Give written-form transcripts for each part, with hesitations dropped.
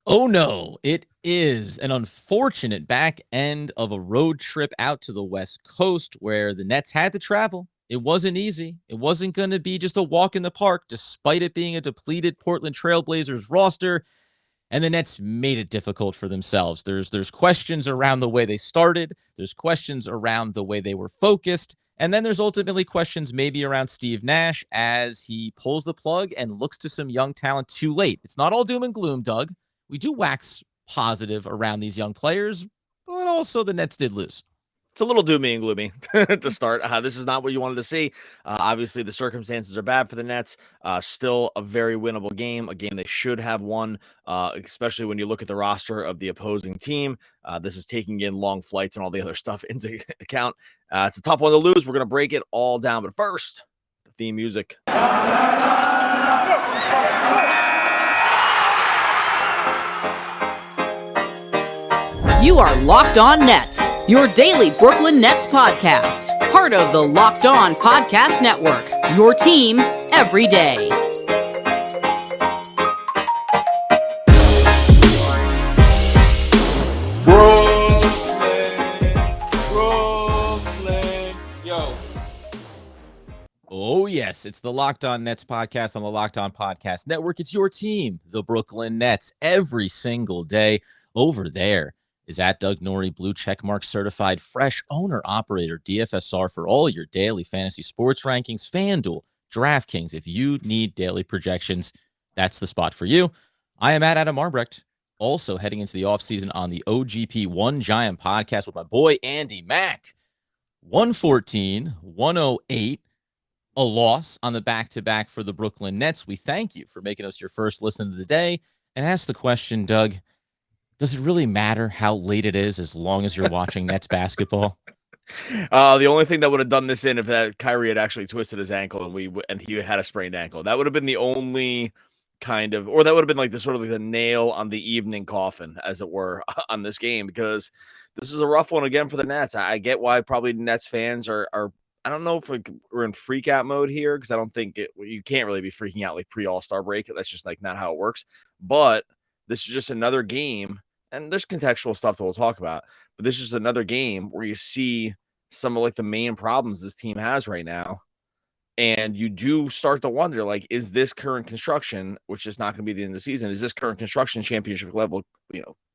Oh no, it is an unfortunate back end of a road trip out to the West Coast where the Nets had to travel. It wasn't easy. It wasn't going to be just a walk in the park, despite it being a depleted Portland Trailblazers roster. And the Nets made it difficult for themselves. There's questions around the way they started. There's questions around the way they were focused. And then there's ultimately questions maybe around Steve Nash as he pulls the plug and looks to some young talent too late. It's not all doom and gloom, Doug. We do wax positive around these young players, but also the Nets did lose. It's a little doomy and gloomy to start. This is not what you wanted to see. Obviously, the circumstances are bad for the Nets. Still a very winnable game, a game they should have won, especially when you look at the roster of the opposing team. This is taking in long flights and all the other stuff into account. It's a tough one to lose. We're going to break it all down. But first, the theme music. You are Locked On Nets, your daily Brooklyn Nets podcast. Part of the Locked On Podcast Network, your team every day. Brooklyn, yo. Oh, yes, it's the Locked On Nets podcast on the Locked On Podcast Network. It's your team, the Brooklyn Nets, every single day. Over there is at Doug Norrie, blue checkmark certified, fresh owner operator, DFSR for all your daily fantasy sports rankings, FanDuel, DraftKings. If you need daily projections, that's the spot for you. I am at Adam Arbrecht, also heading into the offseason on the OGP One Giant podcast with my boy Andy Mack. 114, 108. A loss on the back-to-back for the Brooklyn Nets. We thank you for making us your first listen of the day. And ask the question, Doug, does it really matter how late it is as long as you're watching Nets basketball? The only thing that would have done this in if that Kyrie had actually twisted his ankle and he had a sprained ankle. That would have been the only kind of, or that would have been like the sort of like the nail on the evening coffin, as it were, on this game, because this is a rough one again for the Nets. I get why probably Nets fans are I don't know if we're in freak out mode here, because I don't think you can't really be freaking out like pre All-Star break. That's just like not how it works. But this is just another game, and there's contextual stuff that we'll talk about. But this is another game where you see some of like the main problems this team has right now. And you do start to wonder, like, is this current construction, which is not going to be the end of the season, is this current construction championship level,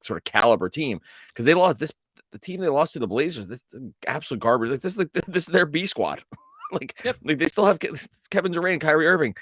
sort of caliber team? Because they lost the team they lost to the Blazers, this absolute garbage. Like this is their B squad. like they still have Kevin Durant and Kyrie Irving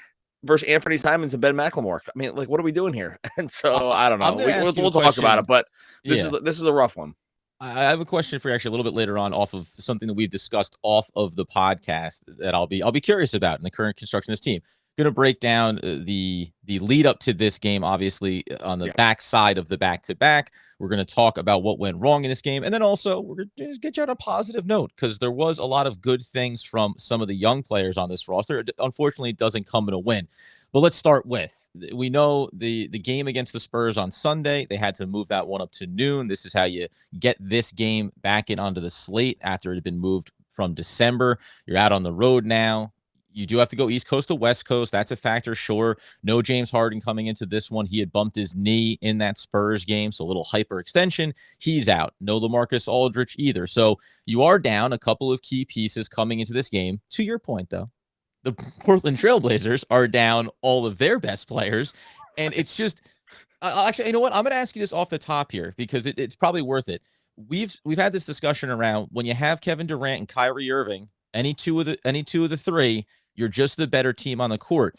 versus Anthony Simons and Ben McLemore. I mean, like, what are we doing here? And so I don't know. We'll talk about it, but this is a rough one. I have a question for you actually a little bit later on off of something that we've discussed off of the podcast that I'll be curious about in the current construction of this team. Going to break down the lead up to this game, obviously on the back side of the back-to-back. We're going to talk about what went wrong in this game. And then also we're going to get you on a positive note, because there was a lot of good things from some of the young players on this roster. Unfortunately, it doesn't come in a win. But let's start with, we know the game against the Spurs on Sunday, they had to move that one up to noon. This is how you get this game back in onto the slate after it had been moved from December. You're out on the road now. You do have to go East Coast to West Coast. That's a factor, sure. No James Harden coming into this one. He had bumped his knee in that Spurs game, so a little hyperextension. He's out. No LaMarcus Aldridge either. So you are down a couple of key pieces coming into this game. To your point, though, the Portland Trailblazers are down all of their best players. And it's just, actually, you know what? I'm going to ask you this off the top here, because it's probably worth it. We've had this discussion around when you have Kevin Durant and Kyrie Irving, any two of the three, you're just the better team on the court.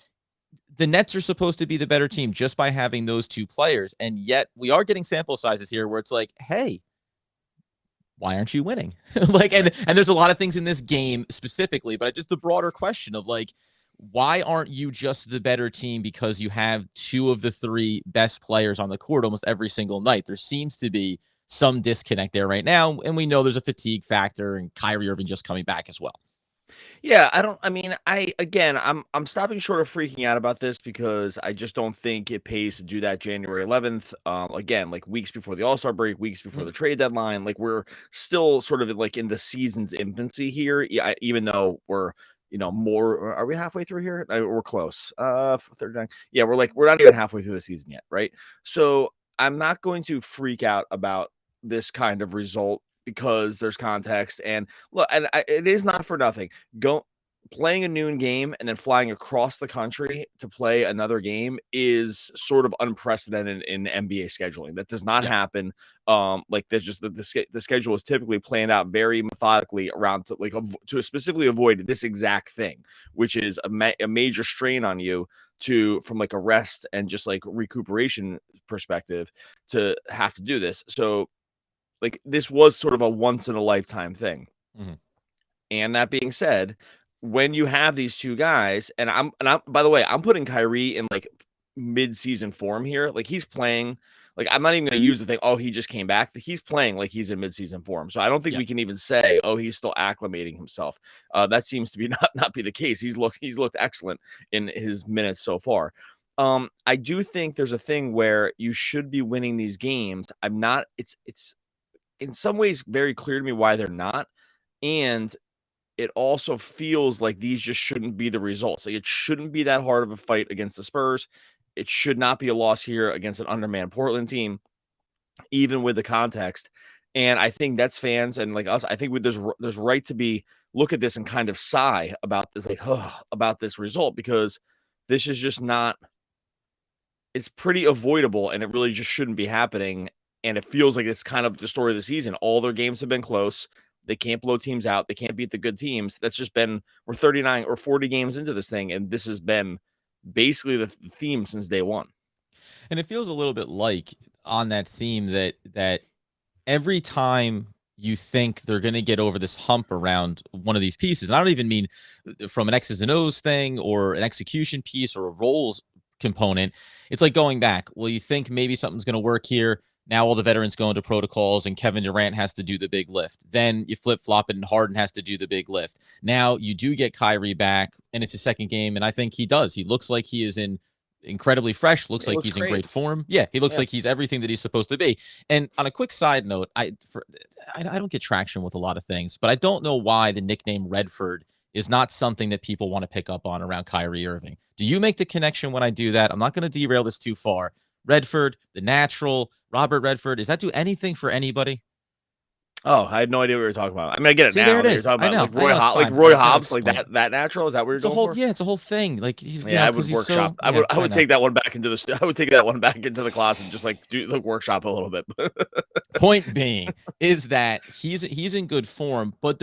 The Nets are supposed to be the better team just by having those two players. And yet we are getting sample sizes here where it's like, hey, why aren't you winning? And there's a lot of things in this game specifically, but just the broader question of like, why aren't you just the better team because you have two of the three best players on the court almost every single night? There seems to be some disconnect there right now, and we know there's a fatigue factor and Kyrie Irving just coming back as well. Yeah, I'm stopping short of freaking out about this, because I just don't think it pays to do that January 11th. Again, like weeks before the All-Star break, weeks before the trade deadline. Like, we're still sort of like in the season's infancy here, even though we're, more. Are we halfway through here? We're close. 39. Yeah, we're not even halfway through the season yet, right? So I'm not going to freak out about this kind of result because there's context. And look, and it is not for nothing. Playing a noon game and then flying across the country to play another game is sort of unprecedented in NBA scheduling. That does not happen. Like there's just the schedule is typically planned out very methodically around to specifically avoid this exact thing, which is a major strain on you from like a rest and just like recuperation perspective to have to do this. So like this was sort of a once in a lifetime thing. Mhm. And that being said, when you have these two guys, and I'm by the way, I'm putting Kyrie in like mid-season form here. Like he's playing, like I'm not even going to use the thing, oh, he just came back. He's playing like he's in mid-season form. So I don't think we can even say, oh, he's still acclimating himself. That seems to be not be the case. He's looked excellent in his minutes so far. I do think there's a thing where you should be winning these games. It's in some ways very clear to me why they're not. And it also feels like these just shouldn't be the results. Like it shouldn't be that hard of a fight against the Spurs. It should not be a loss here against an undermanned Portland team, even with the context. And I think Nets fans and like us, I think there's right to look at this and kind of sigh about this, like about this result, because this is just not. It's pretty avoidable, and it really just shouldn't be happening. And it feels like it's kind of the story of the season. All their games have been close. They can't blow teams out. They can't beat the good teams. That's just been, we're 39 or 40 games into this thing, and this has been basically the theme since day one. And it feels a little bit like on that theme that every time you think they're going to get over this hump around one of these pieces, and I don't even mean from an X's and O's thing or an execution piece or a roles component, it's like going back. Well, you think maybe something's going to work here. Now all the veterans go into protocols and Kevin Durant has to do the big lift. Then you flip-flop it and Harden has to do the big lift. Now you do get Kyrie back and it's his second game, and I think he does. He looks like he is incredibly fresh, looks like he's in great form. Yeah, he looks like he's everything that he's supposed to be. And on a quick side note, I don't get traction with a lot of things, but I don't know why the nickname Redford is not something that people want to pick up on around Kyrie Irving. Do you make the connection when I do that? I'm not going to derail this too far. Redford, the natural, Robert Redford, does that do anything for anybody? Oh, I had no idea what you were talking about. I mean, I get it now. There it You're is. talking I know. about like Roy Hobbs, like that natural. Is that what you're going for? Yeah, it's a whole thing. Like he's, I would workshop. I would take that one back into the. I would take that one back into the class and just like do the workshop a little bit. Point being is that he's in good form, but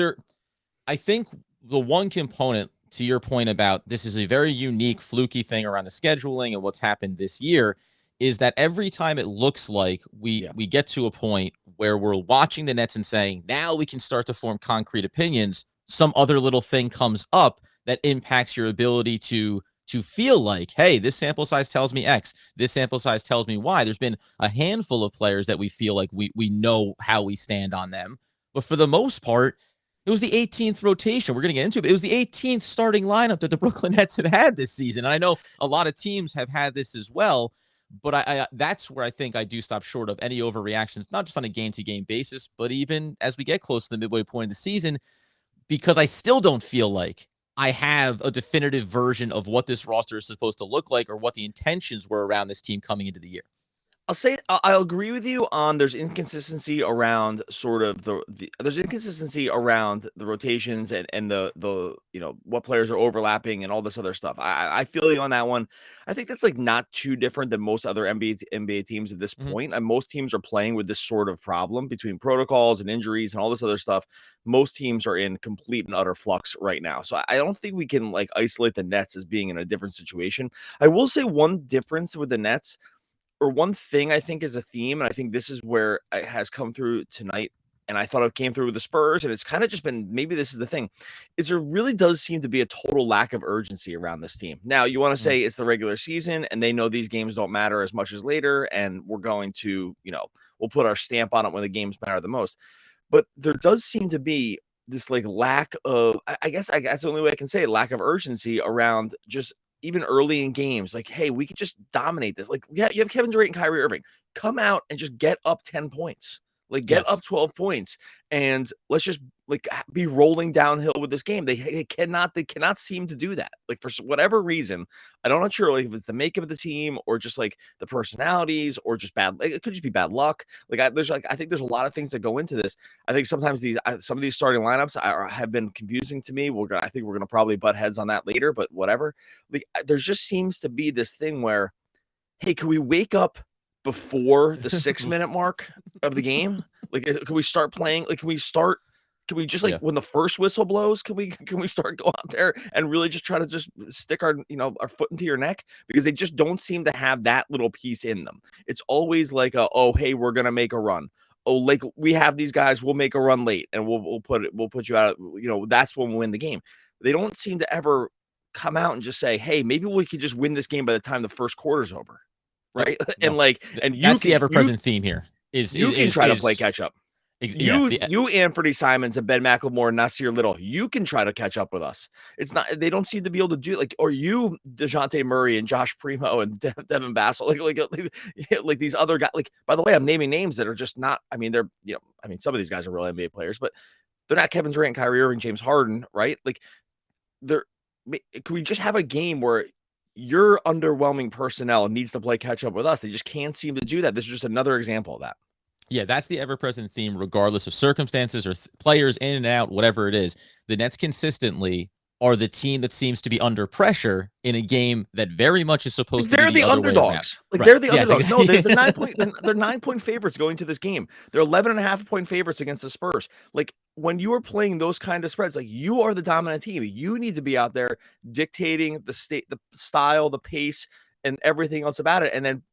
I think the one component to your point about this is a very unique, fluky thing around the scheduling and what's happened this year is that every time it looks like we get to a point where we're watching the Nets and saying, now we can start to form concrete opinions, some other little thing comes up that impacts your ability to feel like, hey, this sample size tells me X, this sample size tells me Y. There's been a handful of players that we feel like we know how we stand on them. But for the most part, it was the 18th rotation. We're going to get into it. But it was the 18th starting lineup that the Brooklyn Nets have had this season. And I know a lot of teams have had this as well. But I that's where I think I do stop short of any overreactions, not just on a game-to-game basis, but even as we get close to the midway point of the season, because I still don't feel like I have a definitive version of what this roster is supposed to look like or what the intentions were around this team coming into the year. I'll agree with you on there's inconsistency around sort of there's inconsistency around the rotations and the what players are overlapping and all this other stuff. I feel you on that one. I think that's like not too different than most other NBA teams at this point. And most teams are playing with this sort of problem between protocols and injuries and all this other stuff. Most teams are in complete and utter flux right now. So I don't think we can like isolate the Nets as being in a different situation. I will say one difference with the Nets, or one thing I think is a theme, and I think this is where it has come through tonight, and I thought it came through with the Spurs, and it's kind of just been, maybe this is the thing, is there really does seem to be a total lack of urgency around this team. Now, you want to say it's the regular season, and they know these games don't matter as much as later, and we're going to, we'll put our stamp on it when the games matter the most. But there does seem to be this like lack of, I guess that's the only way I can say it, lack of urgency around just even early in games, like, hey, we could just dominate this. Like, yeah, you have Kevin Durant and Kyrie Irving. Come out and just get up 10 points. Like, get Yes. up 12 points and let's just like be rolling downhill with this game. They cannot seem to do that. Like, for whatever reason, I'm not sure like if it's the makeup of the team or just like the personalities or just bad. Like, it could just be bad luck. I think there's a lot of things that go into this. I think sometimes some of these starting lineups have been confusing to me. I think we're gonna probably butt heads on that later, but whatever. Like, there just seems to be this thing where, hey, can we wake up before the 6-minute mark of the game? Like, can we start playing? Like, can we just like when the first whistle blows, can we start go out there and really just try to just stick our foot into your neck? Because they just don't seem to have that little piece in them. It's always like oh, hey, we're gonna make a run. Oh, like we have these guys, we'll make a run late and we'll put you out. That's when we win the game. They don't seem to ever come out and just say, hey, maybe we could just win this game by the time the first quarter's over. Right. No. And that's the ever-present theme here. You can try to play catch up. Yeah, You Anthony Simons and Ben McLemore, Nasir Little, you can try to catch up with us. It's not, they don't seem to be able to do like, or you, DeJounte Murray and Josh Primo and Devin Vassell, like these other guys. Like, by the way, I'm naming names that are just not, I mean, they're, some of these guys are real NBA players, but they're not Kevin Durant, Kyrie Irving, James Harden, right? Like, can we just have a game where your underwhelming personnel needs to play catch up with us? They just can't seem to do that. This is just another example of that. Yeah, that's the ever-present theme, regardless of circumstances or players in and out, whatever it is. The Nets consistently are the team that seems to be under pressure in a game that very much is supposed to be the underdogs. They're the underdogs. No, they're 9-point favorites going to this game. They're 11.5-point favorites against the Spurs. Like, when you are playing those kind of spreads, like, you are the dominant team. You need to be out there dictating the style, the pace, and everything else about it, and then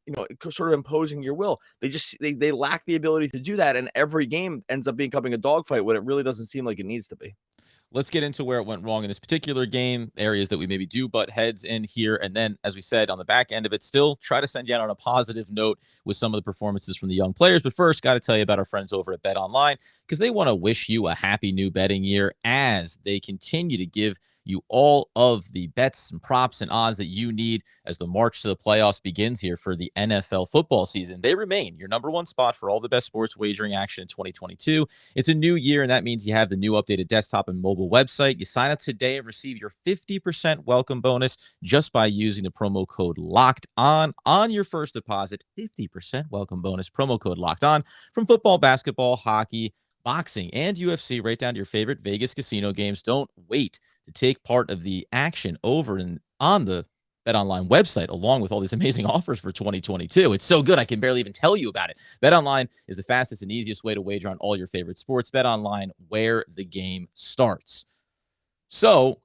sort of imposing your will. They lack the ability to do that, and every game ends up becoming a dogfight when it really doesn't seem like it needs to be. Let's get into where it went wrong in this particular game, areas that we maybe do butt heads in here. And then, as we said, on the back end of it, still try to send you out on a positive note with some of the performances from the young players. But first, got to tell you about our friends over at Bet Online, because they want to wish you a happy new betting year as they continue to give you all of the bets and props and odds that you need as the march to the playoffs begins here for the NFL football season. They remain your number one spot for all the best sports wagering action in 2022. It's a new year, and that means you have the new updated desktop and mobile website. You sign up today and receive your 50% welcome bonus just by using the promo code LOCKED on your first deposit. 50% welcome bonus, promo code LOCKED on, from football, basketball, hockey, boxing, and UFC, right down to your favorite Vegas casino games. Don't wait to take part of the action over and on the BetOnline website, along with all these amazing offers for 2022. It's so good, I can barely even tell you about it. BetOnline is the fastest and easiest way to wager on all your favorite sports. BetOnline, where the game starts. So,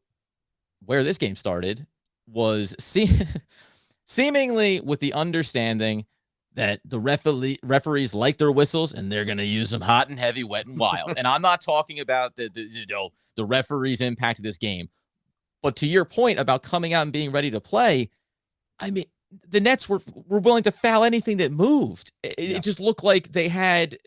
where this game started was seemingly with the understanding that the referees like their whistles and they're going to use them hot and heavy, wet and wild. And I'm not talking about the referees' impact of this game. But to your point about coming out and being ready to play, I mean, the Nets were willing to foul anything that moved. It just looked like they had,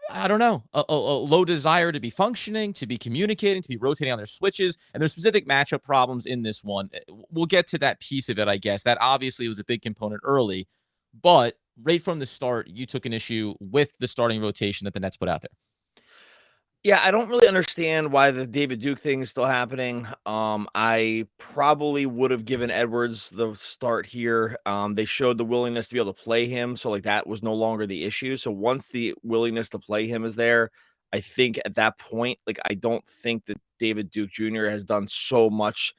I don't know, a low desire to be functioning, to be communicating, to be rotating on their switches. And there's specific matchup problems in this one. We'll get to that piece of it, I guess. That obviously was a big component early. But right from the start, you took an issue with the starting rotation that the Nets put out there. Yeah, I don't really understand why the David Duke thing is still happening. I probably would have given Edwards the start here. They showed the willingness to be able to play him, so like that was no longer the issue. So once the willingness to play him is there, I think at that point, like, I don't think that David Duke Jr. has done so much.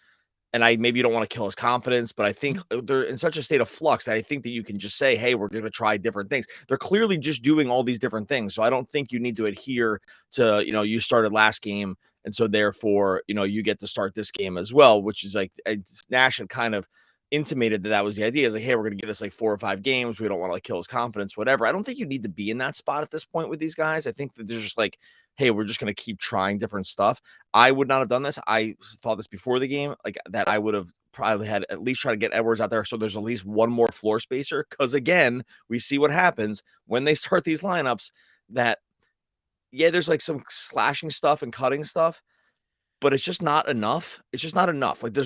And maybe you don't want to kill his confidence, but I think they're in such a state of flux that I think that you can just say, hey, we're going to try different things. They're clearly just doing all these different things. So I don't think you need to adhere to, you started last game. And so therefore, you get to start this game as well, which is like Nash had kind of intimated that was the idea. Is like, hey, we're going to give this like 4 or 5 games. We don't want to like kill his confidence, whatever. I don't think you need to be in that spot at this point with these guys. I think that there's just like, hey, we're just going to keep trying different stuff. I would not have done this. I thought this before the game, like that I would have probably had at least try to get Edwards out there so there's at least one more floor spacer. Because again, we see what happens when they start these lineups that, yeah, there's like some slashing stuff and cutting stuff, but it's just not enough. It's just not enough. Like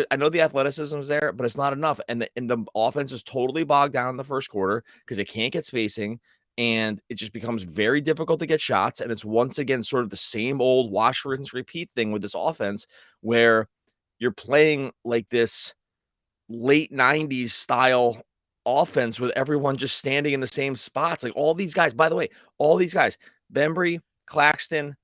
I know the athleticism is there, but it's not enough. And the offense is totally bogged down in the first quarter because they can't get spacing. and it just becomes very difficult to get shots. And it's once again sort of the same old wash, rinse, repeat thing with this offense, where you're playing like this late 90s style offense with everyone just standing in the same spots. Like all these guys, by the way, all these guys, Bembry, Claxton,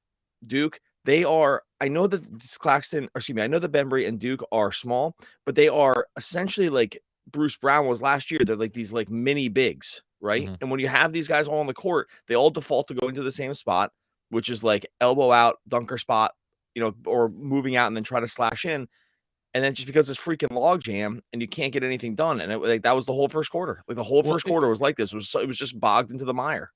Duke, they are, I know that I know that Bembry and Duke are small, but they are essentially like Bruce Brown was last year. They're like these like mini bigs, right? Mhm. And when you have these guys all on the court, they all default to going to the same spot, which is like elbow out, dunker spot, or moving out and then try to slash in. And then just because it's freaking log jam and you can't get anything done. And that was the whole first quarter. Like the whole Well, first quarter was like this. It was just bogged into the mire.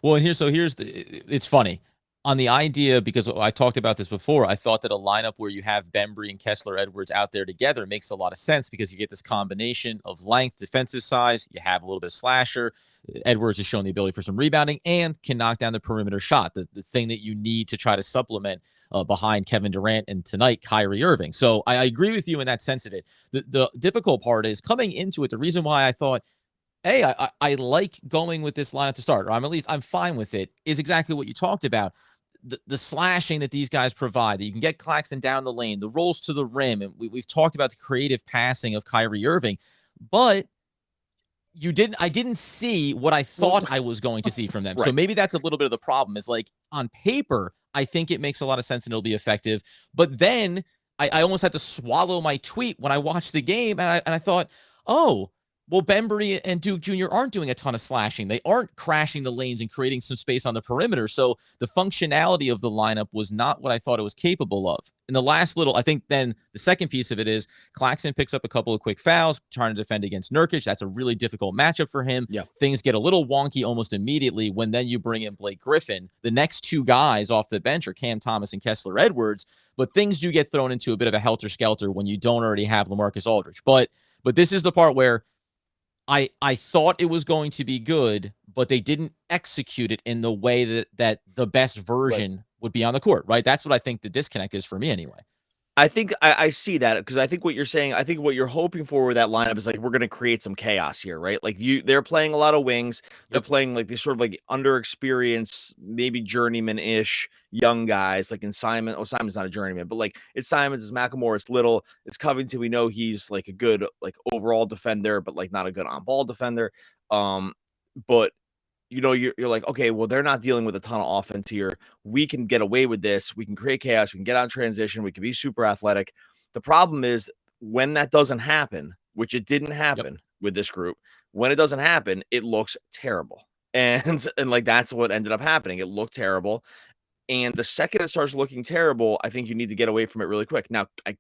Well, and it's funny on the idea, because I talked about this before. I thought that a lineup where you have Bembry and Kessler Edwards out there together makes a lot of sense, because you get this combination of length, defensive size. You have a little bit of slasher. Edwards has shown the ability for some rebounding and can knock down the perimeter shot, the thing that you need to try to supplement behind Kevin Durant and tonight Kyrie Irving. So I agree with you in that sense of it. The difficult part is coming into it. The reason why I thought, hey, I like going with this lineup to start, or I'm fine with it, is exactly what you talked about. The slashing that these guys provide, that you can get Claxton down the lane, the rolls to the rim, and we've talked about the creative passing of Kyrie Irving, but I didn't see what I thought I was going to see from them. Right. So maybe that's a little bit of the problem, is like on paper, I think it makes a lot of sense and it'll be effective. But then I almost had to swallow my tweet when I watched the game, and I thought, oh, well, Bembry and Duke Jr. aren't doing a ton of slashing. They aren't crashing the lanes and creating some space on the perimeter. So the functionality of the lineup was not what I thought it was capable of. And the last little, I think then the second piece of it is Claxton picks up a couple of quick fouls, trying to defend against Nurkic. That's a really difficult matchup for him. Yeah. Things get a little wonky almost immediately when then you bring in Blake Griffin. The next two guys off the bench are Cam Thomas and Kessler Edwards, but things do get thrown into a bit of a helter-skelter when you don't already have LaMarcus Aldridge. But this is the part where I thought it was going to be good, but they didn't execute it in the way that the best version would be on the court, right? That's what I think the disconnect is for me anyway. I think I see that, because I think what you're saying, I think what you're hoping for with that lineup is like, we're going to create some chaos here, right? Like they're playing a lot of wings. They're playing like these sort of like underexperienced, maybe journeyman-ish young guys, like in Simon. Oh, Simon's not a journeyman, but like it's Simons, it's McLemore, it's Little, it's Covington. We know he's like a good like overall defender, but like not a good on-ball defender. But you're like, okay, well, they're not dealing with a ton of offense here. We can get away with this. We can create chaos. We can get on transition. We can be super athletic. The problem is when that doesn't happen, which it didn't happen with this group, when it doesn't happen, it looks terrible. And like that's what ended up happening. It looked terrible. And the second it starts looking terrible, I think you need to get away from it really quick. Now, oh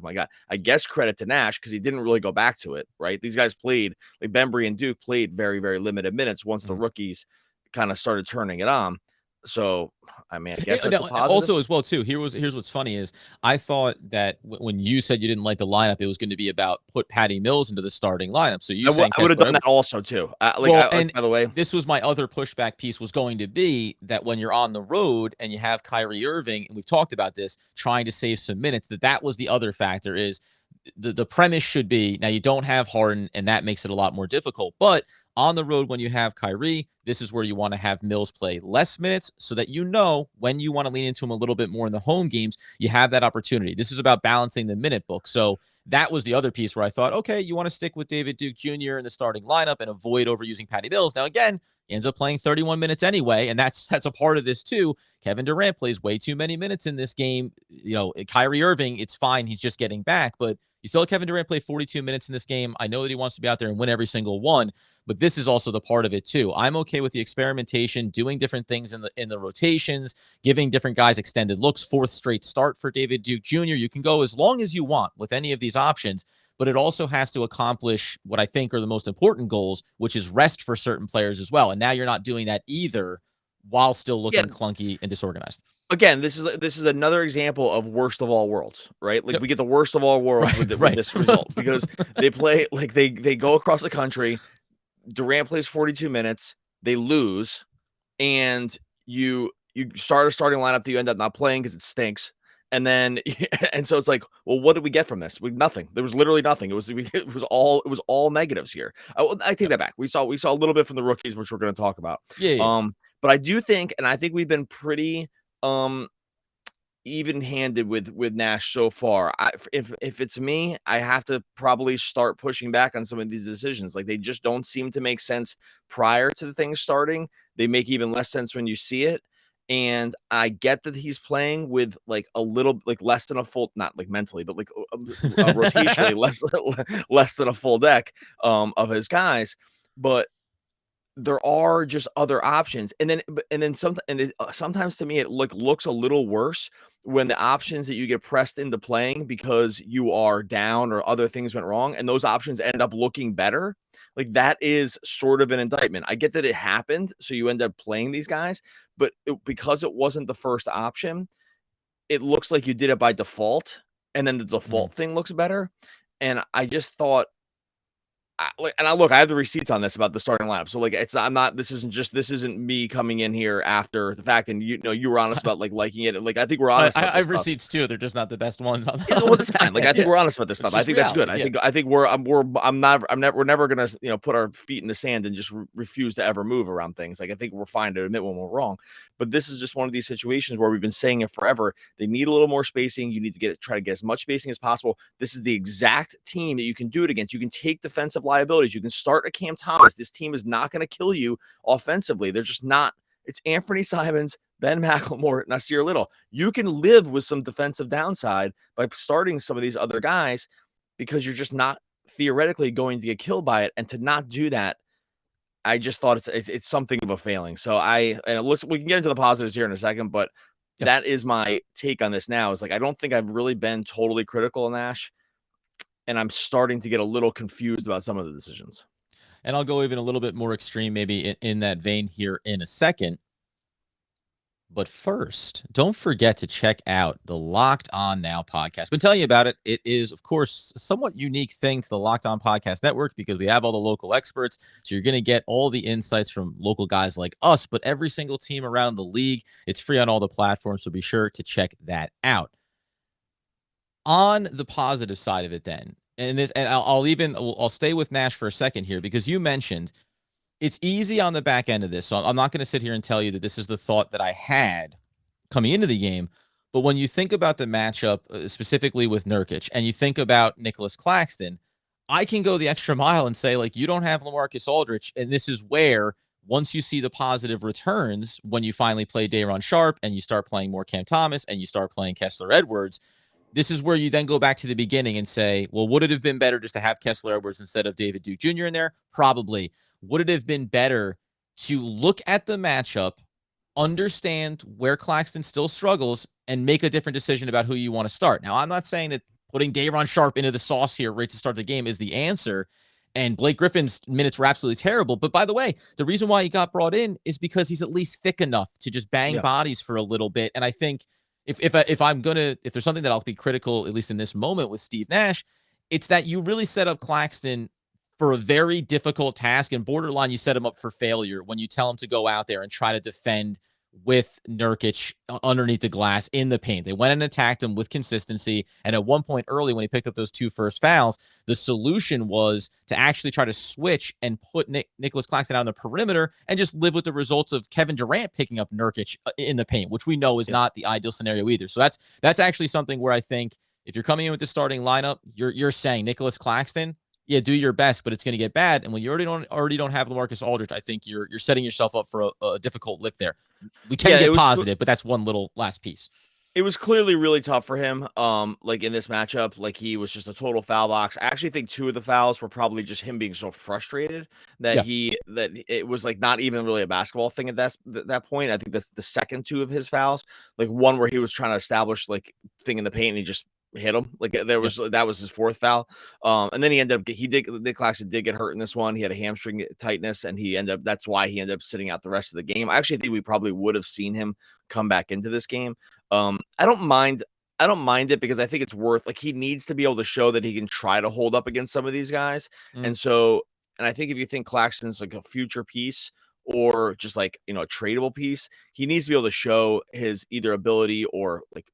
my God, I guess credit to Nash, because he didn't really go back to it, right? These guys played, like Bembry and Duke played very, very limited minutes once the rookies kind of started turning it on. So, I mean, I guess that's a positive. Also, as well, too, here's what's funny is I thought that when you said you didn't like the lineup, it was going to be about put Patty Mills into the starting lineup. So I would have done that also, too. By the way, this was my other pushback piece, was going to be that when you're on the road and you have Kyrie Irving, and we've talked about this, trying to save some minutes, that was the other factor. Is the premise should be, now you don't have Harden, and that makes it a lot more difficult. But on the road, when you have Kyrie, this is where you want to have Mills play less minutes, so that when you want to lean into him a little bit more in the home games, you have that opportunity. This is about balancing the minute book. So that was the other piece where I thought, okay, you want to stick with David Duke Jr. in the starting lineup and avoid overusing Patty Mills. Now, again, he ends up playing 31 minutes anyway, and that's a part of this too. Kevin Durant plays way too many minutes in this game. Kyrie Irving, it's fine. He's just getting back, but you still have Kevin Durant play 42 minutes in this game. I know that he wants to be out there and win every single one, but this is also the part of it too. I'm okay with the experimentation, doing different things in the rotations, giving different guys extended looks. Fourth straight start for David Duke Jr. You can go as long as you want with any of these options, but it also has to accomplish what I think are the most important goals, which is rest for certain players as well. And now you're not doing that either, while still looking clunky and disorganized. Again, this is another example of worst of all worlds, right? Like we get the worst of all worlds with this result, because they play like they go across the country. Durant plays 42 minutes, they lose, and you start a starting lineup that you end up not playing because it stinks, And then, and so it's like, well, what did we get from this? Nothing. There was literally nothing. It was all negatives here. I take that back. We saw a little bit from the rookies, which we're going to talk about. Yeah. But I do think, and I think we've been pretty even-handed with Nash so far. If it's me, I have to probably start pushing back on some of these decisions. Like, they just don't seem to make sense prior to the thing starting. They make even less sense when you see it. And I get that he's playing with like a little, like less than a full, not like mentally, but like rotationally less than a full deck of his guys. But there are just other options. And then sometimes to me it looks a little worse when the options that you get pressed into playing because you are down or other things went wrong and those options end up looking better. Like, that is sort of an indictment. I get that it happened, so you end up playing these guys, but because it wasn't the first option, it looks like you did it by default, and then the default thing looks better. And I just thought, I have the receipts on this about the starting lineup. So like, this isn't me coming in here after the fact. And you were honest about like liking it. Like, I think we're honest. I have receipts too. They're just not the best ones. Well, that's fine. Like, I think we're honest about this stuff. I think that's good. Reality, I think we're never gonna put our feet in the sand and just refuse to ever move around things. Like, I think we're fine to admit when we're wrong. But this is just one of these situations where we've been saying it forever. They need a little more spacing. You need to try to get as much spacing as possible. This is the exact team that you can do it against. You can take defensive liabilities. You can start a Cam Thomas. This team is not going to kill you offensively. They're just not. It's Anthony Simons, Ben McLemore, Nasir Little. You can live with some defensive downside by starting some of these other guys because you're just not theoretically going to get killed by it. And to not do that, I just thought it's something of a failing. So we can get into the positives here in a second, but that is my take on this now. Is like, I don't think I've really been totally critical of Nash, and I'm starting to get a little confused about some of the decisions. And I'll go even a little bit more extreme, maybe in that vein here in a second. But first, don't forget to check out the Locked On Now podcast. Been telling you about it. It is, of course, a somewhat unique thing to the Locked On Podcast Network because we have all the local experts. So you're going to get all the insights from local guys like us, but every single team around the league. It's free on all the platforms, so be sure to check that out. On the positive side of it, then, I'll stay with Nash for a second here because you mentioned it's easy on the back end of this. So I'm not going to sit here and tell you that this is the thought that I had coming into the game. But when you think about the matchup, specifically with Nurkic, and you think about Nicholas Claxton, I can go the extra mile and say, like, you don't have LaMarcus Aldridge. And this is where, once you see the positive returns, when you finally play Day'Ron Sharpe and you start playing more Cam Thomas and you start playing Kessler Edwards, this is where you then go back to the beginning and say, well, would it have been better just to have Kessler Edwards instead of David Duke Jr. in there? Probably. Would it have been better to look at the matchup, understand where Claxton still struggles, and make a different decision about who you want to start? Now, I'm not saying that putting Day'Ron Sharpe into the sauce here right to start the game is the answer, and Blake Griffin's minutes were absolutely terrible. But by the way, the reason why he got brought in is because he's at least thick enough to just bang bodies for a little bit. And I think if there's something that I'll be critical, at least in this moment with Steve Nash, it's that you really set up Claxton for a very difficult task, and borderline you set him up for failure when you tell him to go out there and try to defend with Nurkic underneath the glass in the paint. They went and attacked him with consistency, and at one point early when he picked up those 2 first fouls, the solution was to actually try to switch and put Nicholas Claxton out on the perimeter and just live with the results of Kevin Durant picking up Nurkic in the paint, which we know is not the ideal scenario either. So that's actually something where I think if you're coming in with the starting lineup, you're saying Nicholas Claxton, yeah, do your best, but it's going to get bad. And when you already don't have LaMarcus Aldridge, I think you're setting yourself up for a difficult lift there. We can get positive, but that's one little last piece. It was clearly really tough for him. Like in this matchup, like he was just a total foul box. I actually think 2 of the fouls were probably just him being so frustrated that that it was like not even really a basketball thing at that point. I think that's the second 2 of his fouls, like one where he was trying to establish like thing in the paint and he just hit him. Like that was his 4th foul. And then Nick Claxton did get hurt in this one. He had a hamstring tightness and that's why he ended up sitting out the rest of the game. I actually think we probably would have seen him come back into this game. I don't mind it because I think it's worth, like, he needs to be able to show that he can try to hold up against some of these guys. And I think if you think Claxton's like a future piece or just like, a tradable piece, he needs to be able to show his either ability or like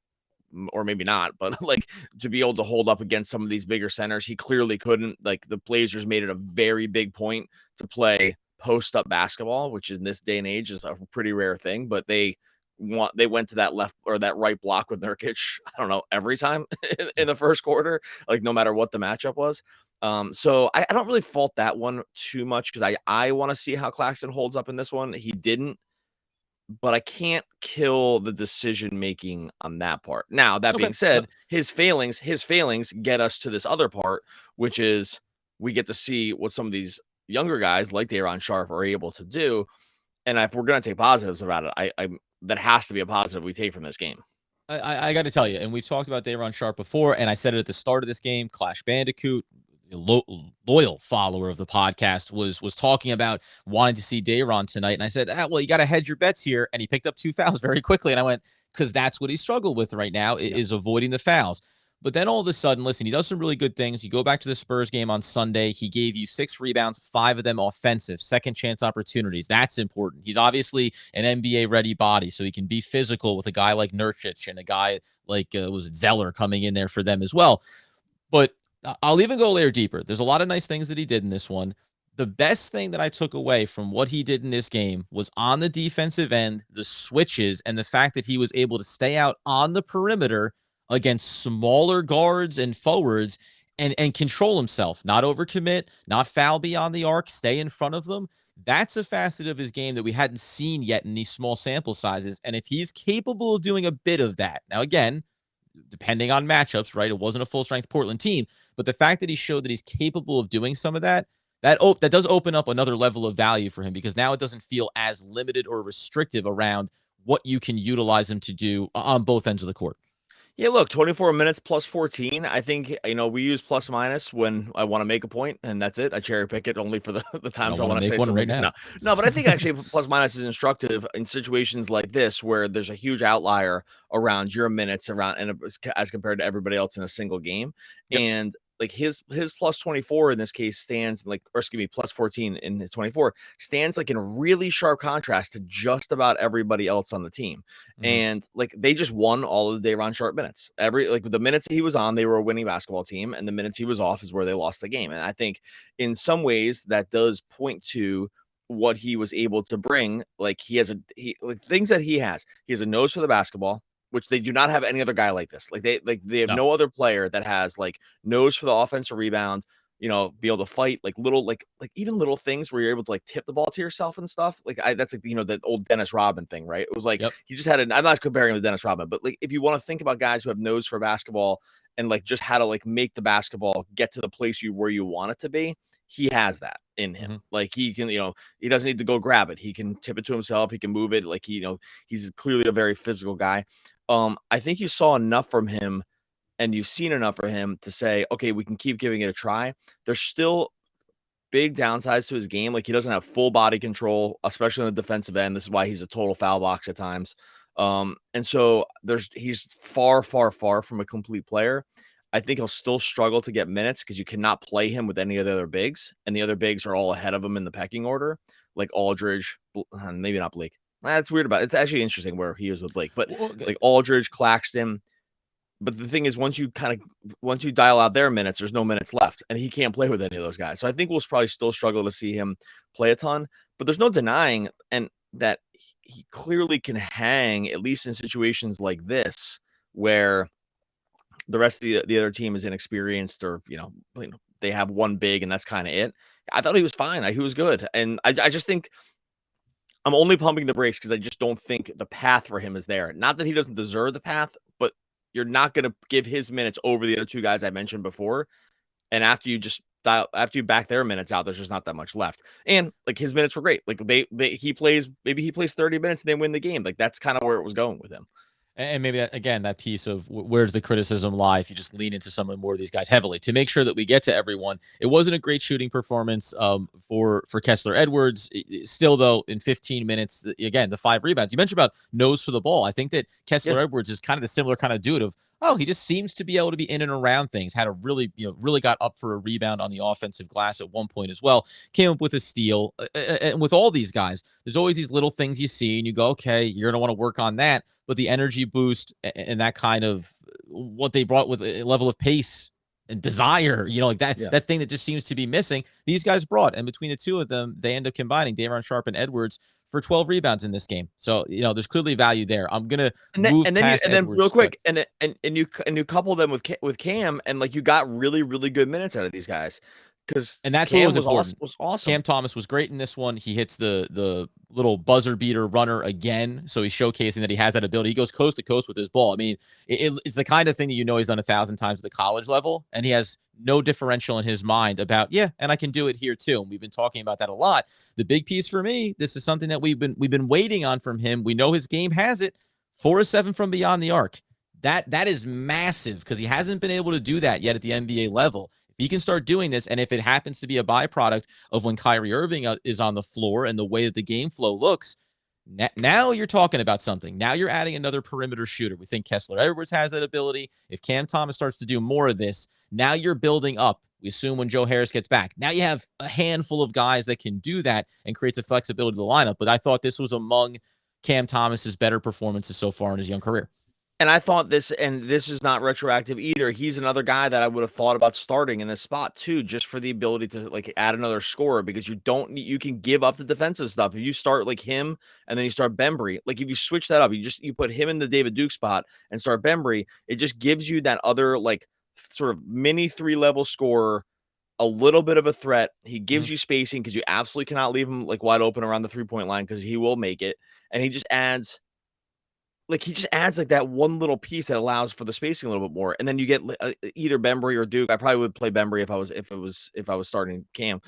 or maybe not, but like to be able to hold up against some of these bigger centers. He clearly couldn't. Like the Blazers made it a very big point to play post up basketball, which in this day and age is a pretty rare thing, but they went to that left or that right block with Nurkic, I don't know, every time in the first quarter, like no matter what the matchup was. So I don't really fault that one too much because I want to see how Claxton holds up in this one. He didn't, but I can't kill the decision making on that part. Now, that being said, his failings get us to this other part, which is we get to see what some of these younger guys like Day'Ron Sharpe are able to do. And if we're going to take positives about it, I that has to be a positive we take from this game. I got to tell you, and we've talked about Day'Ron Sharpe before, and I said it at the start of this game, Clash Bandicoot, loyal follower of the podcast, was talking about wanting to see Day'Ron tonight. And I said, well, you got to hedge your bets here. And he picked up 2 fouls very quickly. And I went, because that's what he struggled with right now, is avoiding the fouls. But then all of a sudden, listen, he does some really good things. You go back to the Spurs game on Sunday. He gave you 6 rebounds, 5 of them offensive, second chance opportunities. That's important. He's obviously an NBA-ready body, so he can be physical with a guy like Nurkic and a guy like, was it Zeller coming in there for them as well. But I'll even go a layer deeper. There's a lot of nice things that he did in this one. The best thing that I took away from what he did in this game was on the defensive end, the switches, and the fact that he was able to stay out on the perimeter against smaller guards and forwards and control himself, not overcommit, not foul beyond the arc, stay in front of them. That's a facet of his game that we hadn't seen yet in these small sample sizes. And if he's capable of doing a bit of that, now again, depending on matchups, right? It wasn't a full strength Portland team, but the fact that he showed that he's capable of doing some of that, that does open up another level of value for him, because now it doesn't feel as limited or restrictive around what you can utilize him to do on both ends of the court. Yeah, look, 24 minutes plus 14. I think, we use plus minus when I want to make a point, and that's it. I cherry pick it only for the times I want to say one something. right now. No, but I think actually plus minus is instructive in situations like this where there's a huge outlier around your minutes and as compared to everybody else in a single game. Yep. And like his plus 24 in this case stands plus 14 in his 24 stands like in really sharp contrast to just about everybody else on the team. Mm-hmm. And like they just won all of the Day'Ron Sharpe minutes. The minutes he was on, they were a winning basketball team, and the minutes he was off is where they lost the game. And I think in some ways that does point to what he was able to bring. Like things that he has a nose for the basketball, which they do not have any other guy like this. Like they have no other player that has like nose for the offensive rebound, be able to fight like even little things where you're able to like tip the ball to yourself and stuff. Like that's like, the old Dennis Rodman thing, right? It was like, he just had I'm not comparing him to Dennis Rodman, but like, if you want to think about guys who have nose for basketball and like just how to like make the basketball get to the place where you want it to be, he has that in him. Mm-hmm. Like he can, he doesn't need to go grab it. He can tip it to himself. He can move it. Like, he's clearly a very physical guy. I think you saw enough from him and you've seen enough for him to say, okay, we can keep giving it a try. There's still big downsides to his game. Like he doesn't have full body control, especially on the defensive end. This is why he's a total foul box at times. And so he's far, far, far from a complete player. I think he'll still struggle to get minutes because you cannot play him with any of the other bigs, and the other bigs are all ahead of him in the pecking order, like Aldridge, maybe not Blake. That's weird about it. It's actually interesting where he is with Blake, but like Aldridge, Claxton. But the thing is, once you dial out their minutes, there's no minutes left, and he can't play with any of those guys. So I think we'll probably still struggle to see him play a ton. But there's no denying that he clearly can hang, at least in situations like this, where the rest of the other team is inexperienced, or they have one big, and that's kind of it. I thought he was fine. He was good, and I just think. I'm only pumping the brakes because I just don't think the path for him is there. Not that he doesn't deserve the path, but you're not going to give his minutes over the other two guys I mentioned before. And after you back their minutes out, there's just not that much left. And like his minutes were great. Like he plays 30 minutes and they win the game. Like that's kind of where it was going with him. And maybe that piece of where's the criticism lie if you just lean into some more of these guys heavily to make sure that we get to everyone. It wasn't a great shooting performance for Kessler Edwards. Still, though, in 15 minutes, again, the 5 rebounds. You mentioned about nose for the ball. I think that Kessler Edwards is kind of the similar kind of dude of, he just seems to be able to be in and around things. Had a really got up for a rebound on the offensive glass at one point as well. Came up with a steal. And with all these guys, there's always these little things you see and you go, okay, you're going to want to work on that. But the energy boost and that kind of what they brought with a level of pace and desire, like that thing that just seems to be missing. These guys brought, and between the two of them, they end up combining Damian, Sharpe, and Edwards for 12 rebounds in this game. So, there's clearly value there. I'm going to move past Edwards. Real quick, and you couple them with Cam, and like you got really, really good minutes out of these guys. And that's Cam what was important. Was awesome. Cam Thomas was great in this one. He hits the little buzzer beater runner again, so he's showcasing that he has that ability. He goes coast to coast with his ball. I mean, it's the kind of thing that he's done 1,000 times at the college level, and he has no differential in his mind about and I can do it here too. And we've been talking about that a lot. The big piece for me, this is something that we've been waiting on from him. We know his game has it. 4 of 7 from beyond the arc. That is massive because he hasn't been able to do that yet at the NBA level. He can start doing this, and if it happens to be a byproduct of when Kyrie Irving is on the floor and the way that the game flow looks, now you're talking about something. Now you're adding another perimeter shooter. We think Kessler Edwards has that ability. If Cam Thomas starts to do more of this, now you're building up. We assume when Joe Harris gets back. Now you have a handful of guys that can do that and creates a flexibility to the lineup. But I thought this was among Cam Thomas's better performances so far in his young career. And I thought this is not retroactive either. He's another guy that I would have thought about starting in this spot too, just for the ability to like add another scorer, because you can give up the defensive stuff. If you start like him and then you start Bembry, like if you switch that up, you put him in the David Duke spot and start Bembry, it just gives you that other like sort of mini 3-level scorer, a little bit of a threat. He gives you spacing because you absolutely cannot leave him like wide open around the 3-point line because he will make it. And he just adds like that one little piece that allows for the spacing a little bit more. And then you get either Bembry or Duke. I probably would play Bembry if I was starting Cam,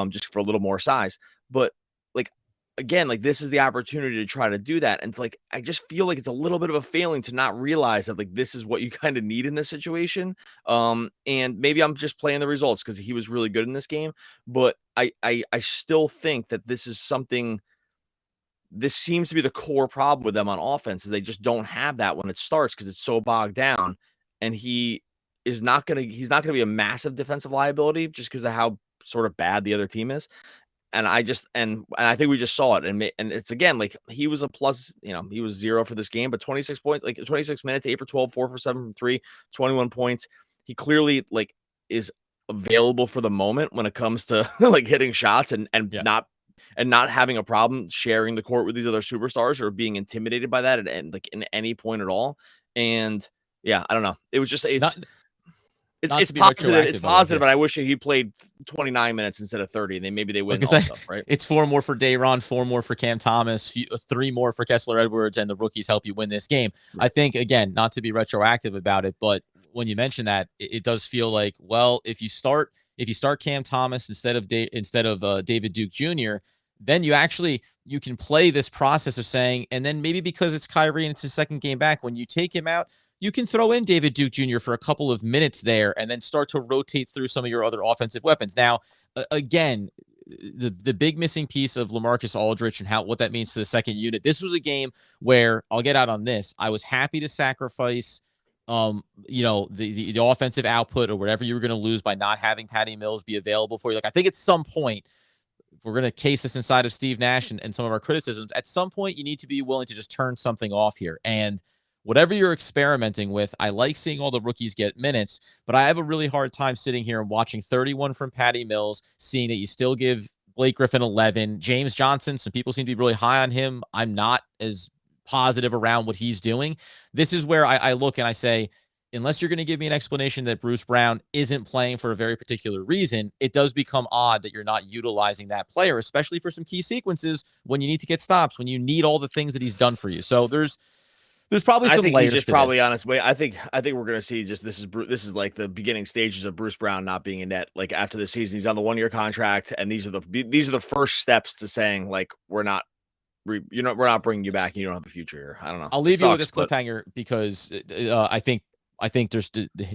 just for a little more size. But like, again, like this is the opportunity to try to do that. And it's like, I just feel like it's a little bit of a failing to not realize that like, this is what you kind of need in this situation. And maybe I'm just playing the results because he was really good in this game, but I still think that this seems to be the core problem with them on offense, is they just don't have that when it starts because it's so bogged down. And he's not going to be a massive defensive liability just because of how sort of bad the other team is. And I think we just saw it. And it's again, like he was a plus, he was 0 for this game, but 26 points, like 26 minutes, 8 for 12, 4 for 7 from 3, 21 points. He clearly like is available for the moment when it comes to like hitting shots and not having a problem sharing the court with these other superstars or being intimidated by that and like in any point at all. And I don't know. It was just it's positive. It's positive, but I wish he played 29 minutes instead of 30, and then maybe they win all stuff, right? It's 4 more for Day'Ron, 4 more for Cam Thomas, 3 more for Kessler Edwards, and the rookies help you win this game. Right. I think, again, not to be retroactive about it, but when you mention that, it does feel like, well, if you start Cam Thomas instead of David Duke Jr., then you can play this process of saying, and then maybe because it's Kyrie and it's his second game back, when you take him out, you can throw in David Duke Jr. for a couple of minutes there and then start to rotate through some of your other offensive weapons. Now, again, the big missing piece of LaMarcus Aldridge and what that means to the second unit. This was a game where I'll get out on this. I was happy to sacrifice the offensive output or whatever you were going to lose by not having Patty Mills be available for you. Like, I think at some point, if we're going to case this inside of Steve Nash and some of our criticisms, at some point you need to be willing to just turn something off here. And whatever you're experimenting with, I like seeing all the rookies get minutes, but I have a really hard time sitting here and watching 31 from Patty Mills, seeing that you still give Blake Griffin 11. James Johnson, some people seem to be really high on him. I'm not as positive around what he's doing. This is where I look and I say, unless you're going to give me an explanation that Bruce Brown isn't playing for a very particular reason, it does become odd that you're not utilizing that player, especially for some key sequences when you need to get stops, when you need all the things that he's done for you. So there's probably some layers. He's just probably on his way. I think we're going to see just this is like the beginning stages of Bruce Brown not being in net. Like after the season, he's on the 1-year contract, and these are the first steps to saying like we're not bringing you back. And you don't have a future here. I don't know. I'll leave you with this cliffhanger because I think there's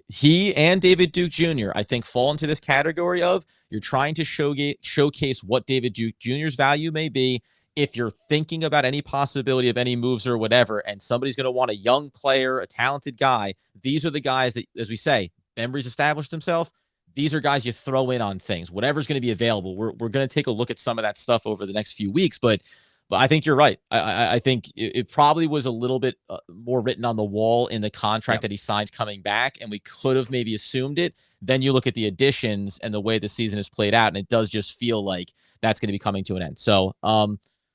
he and David Duke Jr. I think fall into this category of you're trying to showcase what David Duke Jr.'s value may be. If you're thinking about any possibility of any moves or whatever, and somebody's going to want a young player, a talented guy, these are the guys that, as we say, Bembry's established himself. These are guys you throw in on things, whatever's going to be available. We're going to take a look at some of that stuff over the next few weeks, but But I think you're right. I think it probably was a little bit more written on the wall in the contract that he signed coming back, and we could have maybe assumed it. Then you look at the additions and the way the season has played out, and it does just feel like that's going to be coming to an end. So,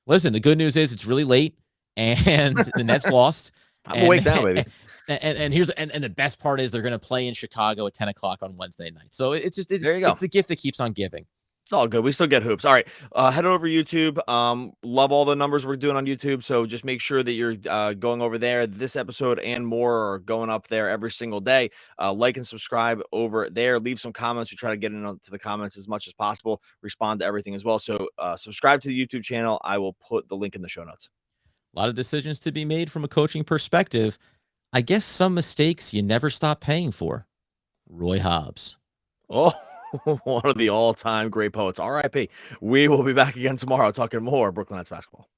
listen, the good news is it's really late, and the Nets lost. I'm awake now, baby. And here's the best part is they're going to play in Chicago at 10 o'clock on Wednesday night. So it's There you go. it's the gift that keeps on giving. It's all good. We still get hoops. All right. Head over to YouTube. Love all the numbers we're doing on YouTube. So just make sure that you're going over there. This episode and more are going up there every single day. Like and subscribe over there. Leave some comments. We try to get into the comments as much as possible. Respond to everything as well. So subscribe to the YouTube channel. I will put the link in the show notes. A lot of decisions to be made from a coaching perspective. I guess some mistakes you never stop paying for. Roy Hobbs. Oh. One of the all-time great poets. R.I.P. We will be back again tomorrow talking more Brooklyn Nets basketball.